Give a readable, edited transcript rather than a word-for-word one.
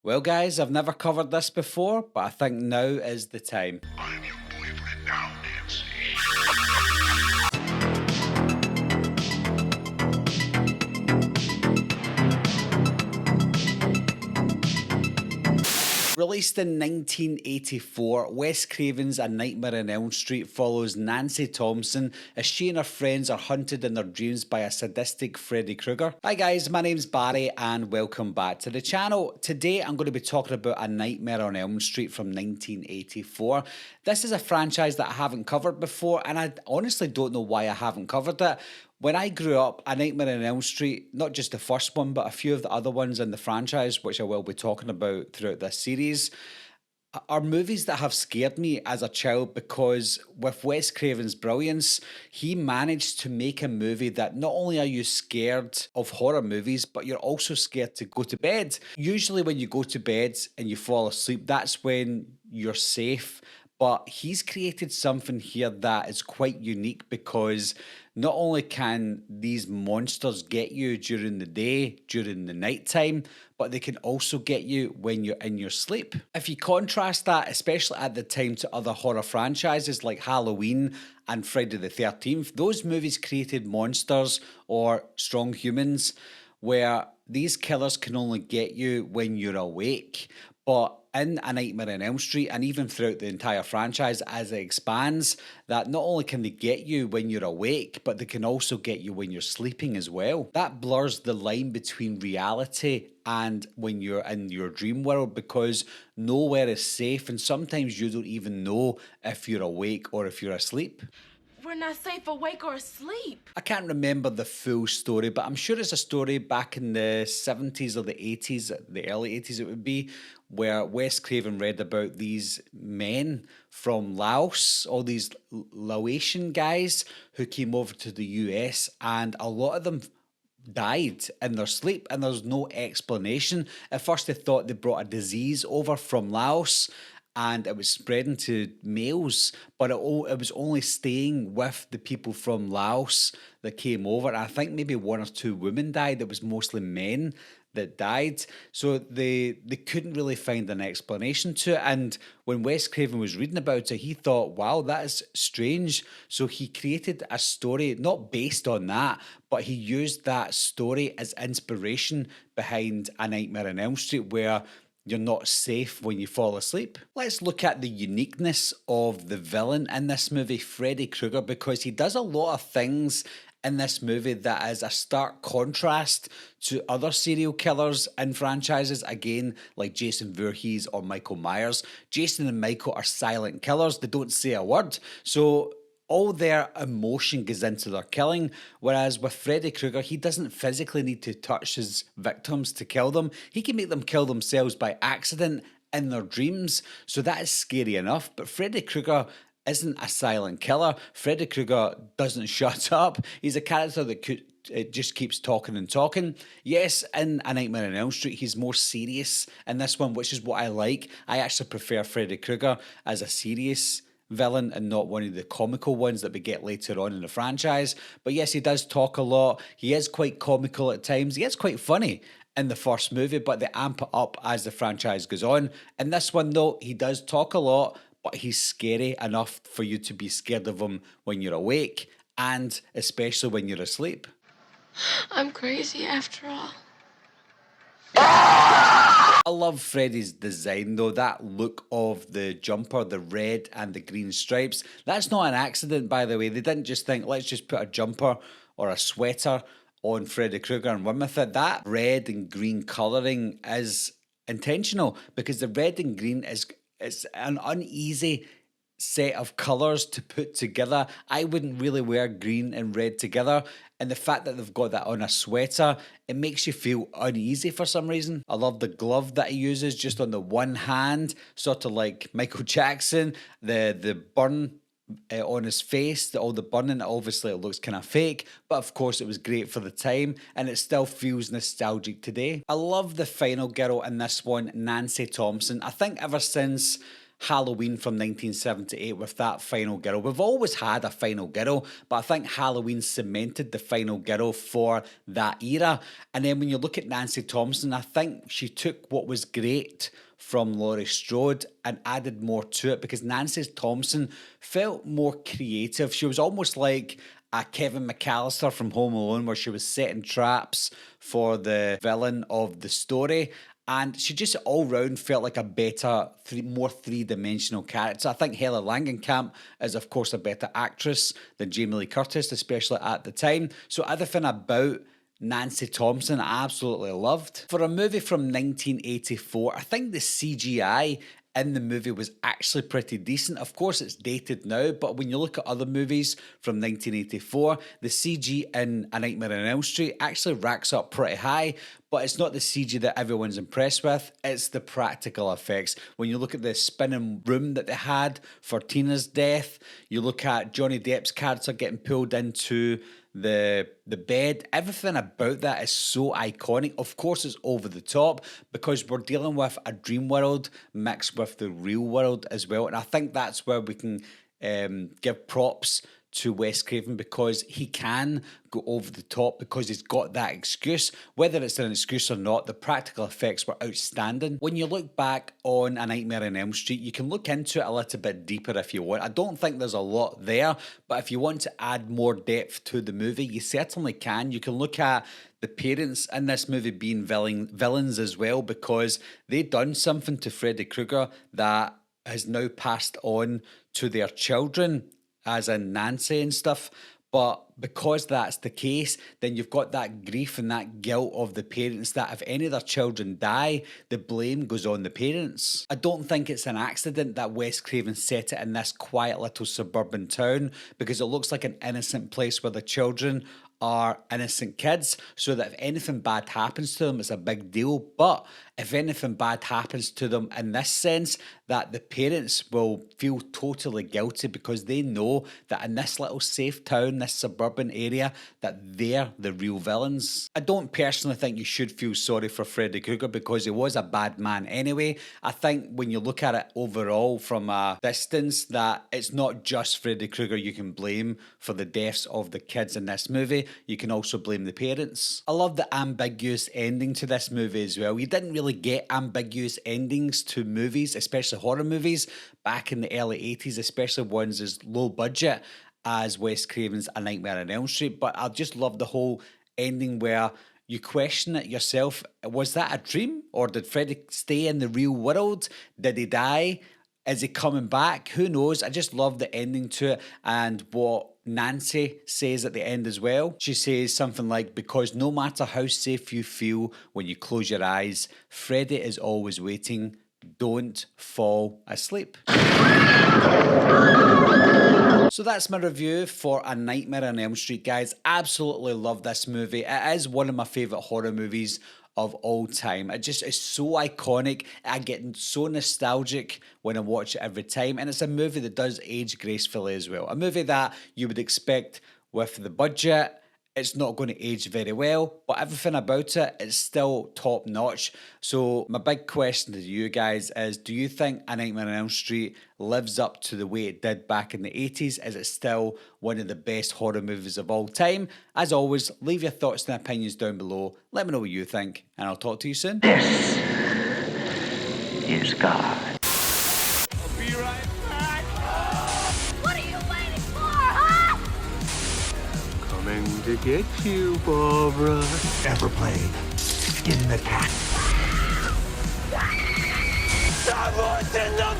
Well, guys, I've never covered this before, but I think now is the time. I'm your boyfriend now, Nancy. Released in 1984, Wes Craven's A Nightmare on Elm Street follows Nancy Thompson as she and her friends are hunted in their dreams by a sadistic Freddy Krueger. Hi guys, my name's Barry and welcome back to the channel. Today I'm going to be talking about A Nightmare on Elm Street from 1984. This is a franchise that I haven't covered before, and I honestly don't know why I haven't covered it. When I grew up, A Nightmare on Elm Street, not just the first one, but a few of the other ones in the franchise, which I will be talking about throughout this series, are movies that have scared me as a child because with Wes Craven's brilliance, he managed to make a movie that not only are you scared of horror movies, but you're also scared to go to bed. Usually when you go to bed and you fall asleep, that's when you're safe. But he's created something here that is quite unique because not only can these monsters get you during the day, during the nighttime, but they can also get you when you're in your sleep. If you contrast that, especially at the time, to other horror franchises like Halloween and Friday the 13th, those movies created monsters or strong humans where these killers can only get you when you're awake. But in A Nightmare on Elm Street, and even throughout the entire franchise as it expands, that not only can they get you when you're awake, but they can also get you when you're sleeping as well. That blurs the line between reality and when you're in your dream world because nowhere is safe, and sometimes you don't even know if you're awake or if you're asleep. We're not safe awake or asleep. I can't remember the full story, but I'm sure it's a story back in the 70s or the 80s, the early 80s it would be, where Wes Craven read about these men from Laos, all these Laotian guys who came over to the US, and a lot of them died in their sleep and there's no explanation. At first they thought they brought a disease over from Laos and it was spreading to males, but it was only staying with the people from Laos that came over. I think maybe one or two women died. It was mostly men that died. So they couldn't really find an explanation to it. And when Wes Craven was reading about it, he thought, wow, that is strange. So he created a story, not based on that, but he used that story as inspiration behind A Nightmare on Elm Street, where you're not safe when you fall asleep. Let's look at the uniqueness of the villain in this movie, Freddy Krueger, because he does a lot of things in this movie that is a stark contrast to other serial killers in franchises, again, like Jason Voorhees or Michael Myers. Jason and Michael are silent killers, they don't say a word. So all their emotion goes into their killing, whereas with Freddy Krueger, he doesn't physically need to touch his victims to kill them. He can make them kill themselves by accident in their dreams, so that is scary enough. But Freddy Krueger isn't a silent killer. Freddy Krueger doesn't shut up. He's a character that it just keeps talking and talking. Yes, in A Nightmare on Elm Street, he's more serious in this one, which is what I like. I actually prefer Freddy Krueger as a serious villain and not one of the comical ones that we get later on in the franchise. But yes, he does talk a lot. He is quite comical at times. He is quite funny in the first movie, but they amp it up as the franchise goes on. In this one, though, he does talk a lot, but he's scary enough for you to be scared of him when you're awake and especially when you're asleep. I'm crazy after all. I love Freddy's design though, that look of the jumper, the red and the green stripes. That's not an accident, by the way. They didn't just think, let's just put a jumper or a sweater on Freddy Krueger and run with it. That red and green colouring is intentional because the red and green is it's an uneasy set of colours to put together. I wouldn't really wear green and red together. And the fact that they've got that on a sweater, it makes you feel uneasy for some reason. I love the glove that he uses just on the one hand, sort of like Michael Jackson, the burn on his face, all the burning. Obviously it looks kind of fake, but of course it was great for the time and it still feels nostalgic today. I love the final girl in this one, Nancy Thompson. I think ever since Halloween from 1978 with that final girl. We've always had a final girl, but I think Halloween cemented the final girl for that era. And then when you look at Nancy Thompson, I think she took what was great from Laurie Strode and added more to it, because Nancy Thompson felt more creative. She was almost like a Kevin McAllister from Home Alone, where she was setting traps for the villain of the story. And she just all round felt like a better, more three-dimensional character. I think Helen Langenkamp is, of course, a better actress than Jamie Lee Curtis, especially at the time. So everything about Nancy Thompson I absolutely loved. For a movie from 1984, I think the CGI in the movie was actually pretty decent. Of course, it's dated now, but when you look at other movies from 1984, the CG in A Nightmare on Elm Street actually racks up pretty high, but it's not the CG that everyone's impressed with, it's the practical effects. When you look at the spinning room that they had for Tina's death, you look at Johnny Depp's character getting pulled into the bed, everything about that is so iconic. Of course, it's over the top because we're dealing with a dream world mixed with the real world as well. And I think that's where we can give props to Wes Craven, because he can go over the top because he's got that excuse. Whether it's an excuse or not, the practical effects were outstanding. When you look back on A Nightmare on Elm Street, you can look into it a little bit deeper if you want. I don't think there's a lot there, but if you want to add more depth to the movie, you certainly can. You can look at the parents in this movie being villains as well, because they done something to Freddy Krueger that has now passed on to their children, as in Nancy and stuff. But because that's the case, then you've got that grief and that guilt of the parents that if any of their children die, the blame goes on the parents. I don't think it's an accident that Wes Craven set it in this quiet little suburban town, because it looks like an innocent place where the children are innocent kids, so that if anything bad happens to them, it's a big deal. But if anything bad happens to them in this sense, that the parents will feel totally guilty because they know that in this little safe town, this suburban area, that they're the real villains. I don't personally think you should feel sorry for Freddy Krueger because he was a bad man anyway. I think when you look at it overall from a distance, that it's not just Freddy Krueger you can blame for the deaths of the kids in this movie. You can also blame the parents. I love the ambiguous ending to this movie as well. You didn't really get ambiguous endings to movies, especially horror movies, back in the early 80s, especially ones as low budget as Wes Craven's A Nightmare on Elm Street. But I just love the whole ending where you question it yourself. Was that a dream? Or did Freddy stay in the real world? Did he die? Is he coming back? Who knows? I just love the ending to it, and what Nancy says at the end as well. She says something like, because no matter how safe you feel when you close your eyes, Freddy is always waiting. Don't fall asleep. So that's my review for A Nightmare on Elm Street, guys. Absolutely love this movie. It is one of my favourite horror movies of all time. It just is so iconic. I get so nostalgic when I watch it every time, and it's a movie that does age gracefully as well. A movie that you would expect with the budget. It's not going to age very well, but everything about it is still top notch. So my big question to you guys is, do you think A Nightmare on Elm Street lives up to the way it did back in the 80s? Is it still one of the best horror movies of all time? As always, leave your thoughts and opinions down below. Let me know what you think, and I'll talk to you soon. This is God. I'll be right back. What are you waiting for, huh? Coming to get you, Barbara. Ever played in the cat? Someone's in the